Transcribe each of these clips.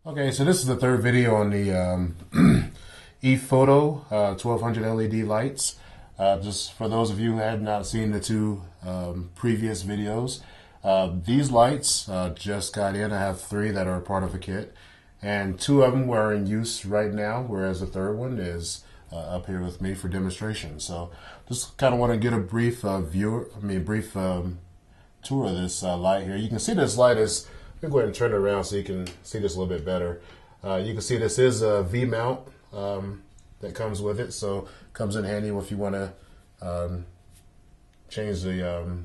Okay, so this is the third video on the Ephoto 1200 LED lights. Just for those of you who had not seen the two previous videos, these lights just got in. I have three that are part of a kit, and two of them were in use right now, whereas the third one is up here with me for demonstration. So just kind of want to get a brief tour of this light here. You can see this light is, let me go ahead and turn it around so you can see this a little bit better. You can see this is a V-mount that comes with it, so it comes in handy if you want to change the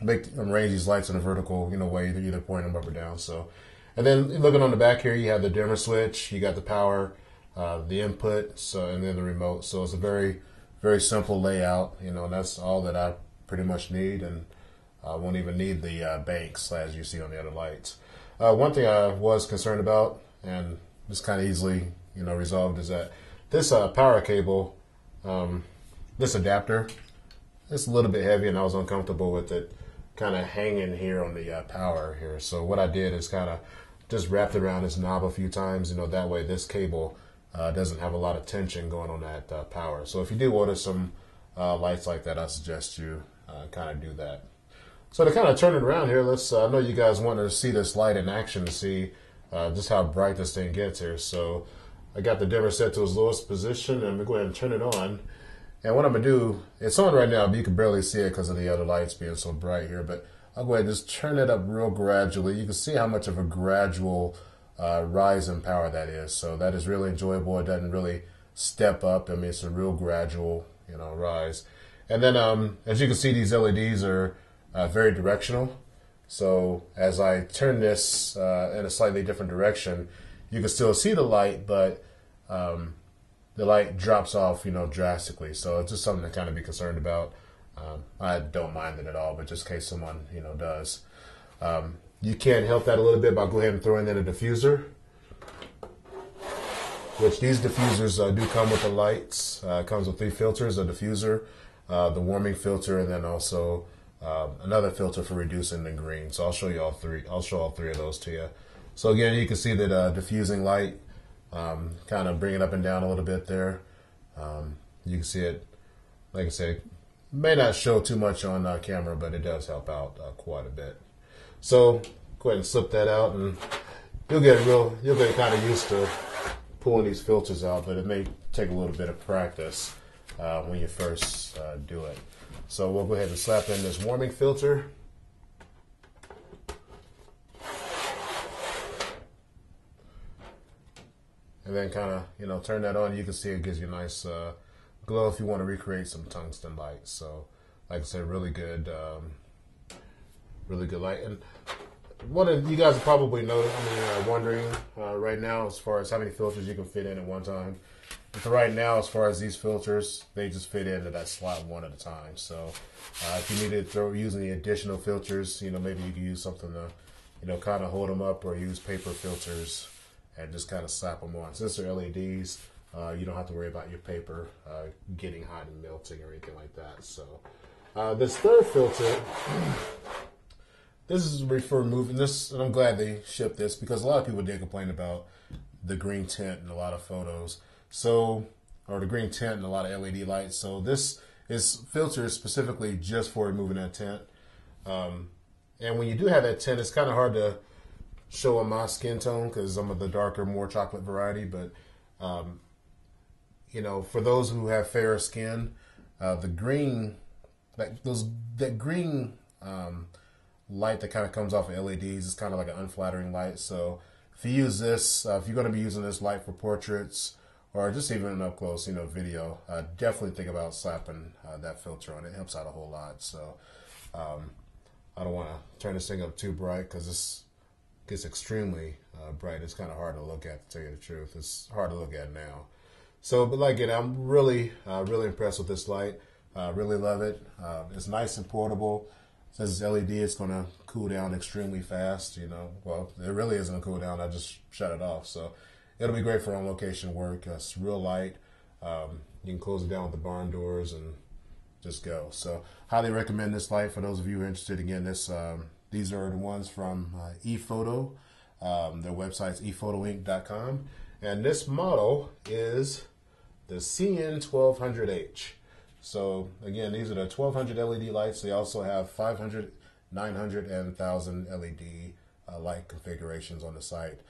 arrange these lights in a vertical way to either point them up or down. So, and then looking on the back here, you have the dimmer switch, you got the power, the input, and then the remote. So it's a very, very simple layout. That's all that I pretty much need, and I won't even need the banks as you see on the other lights. One thing I was concerned about, and this kind of easily resolved, is that this power cable, this adapter, it's a little bit heavy, and I was uncomfortable with it kind of hanging here on the power here. So what I did is kind of just wrapped it around this knob a few times. That way this cable doesn't have a lot of tension going on that power. So if you do order some lights like that, I suggest you kind of do that. So to kind of turn it around here, I know you guys want to see this light in action to see just how bright this thing gets here. So I got the dimmer set to its lowest position, and I'm going to go ahead and turn it on. And what I'm going to do, it's on right now, but you can barely see it because of the other lights being so bright here. But I'll go ahead and just turn it up real gradually. You can see how much of a gradual rise in power that is. So that is really enjoyable. It doesn't really step up. I mean, it's a real gradual, rise. And then as you can see, these LEDs are very directional. So as I turn this in a slightly different direction, you can still see the light, but the light drops off, drastically. So it's just something to kind of be concerned about. I don't mind it at all, but just in case someone, does. You can help that a little bit by go ahead and throwing in a diffuser, which these diffusers do come with the lights. It comes with 3 filters: a diffuser, the warming filter, and then also another filter for reducing the green. So I'll show you all three. I'll show all 3 of those to you. So again, you can see that diffusing light, kind of bring it up and down a little bit there. You can see it, like I said, may not show too much on camera, but it does help out quite a bit. So go ahead and slip that out, and you'll get kind of used to pulling these filters out, but it may take a little bit of practice when you first do it. So we'll go ahead and slap in this warming filter. And then kind of, turn that on. You can see it gives you a nice glow if you want to recreate some tungsten lights. So, like I said, really good light. And one of you guys probably wondering right now as far as how many filters you can fit in at one time. And for right now, as far as these filters, they just fit into that slot one at a time. So if you needed to use any additional filters, maybe you could use something to, kind of hold them up, or use paper filters and just kind of slap them on. Since they're LEDs, you don't have to worry about your paper getting hot and melting or anything like that. So this third filter, this is for removing this, and I'm glad they shipped this because a lot of people did complain about the green tint in a lot of photos. So, or the green tint in a lot of LED lights. So this is filtered specifically just for removing that tint. And when you do have that tint, it's kind of hard to show on my skin tone because I'm of the darker, more chocolate variety. But for those who have fairer skin, the green, that green light that kind of comes off of LEDs is kind of like an unflattering light. So if you use this, if you're going to be using this light for portraits or just even an up close, video, definitely think about slapping that filter on. It helps out a whole lot. So I don't want to turn this thing up too bright because this gets extremely bright. It's kind of hard to look at, to tell you the truth. It's hard to look at now. So, but like it, I'm really impressed with this light. Really love it. It's nice and portable. Since it's LED, it's going to cool down extremely fast. Well, it really isn't going to cool down. I just shut it off. So it'll be great for on location work. It's real light. You can close it down with the barn doors and just go. So highly recommend this light for those of you who are interested. Again, these are the ones from Ephoto. Their website's ephotoinc.com. And this model is the CN-1200H. So again, these are the 1200 LED lights. They also have 500, 900, and 1000 LED light configurations on the site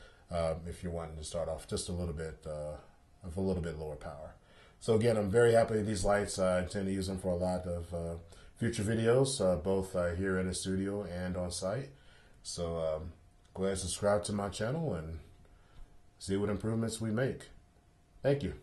if you're wanting to start off just a little bit of a little bit lower power. So again, I'm very happy with these lights. I intend to use them for a lot of future videos, both here in the studio and on site. So go ahead and subscribe to my channel and see what improvements we make. Thank you.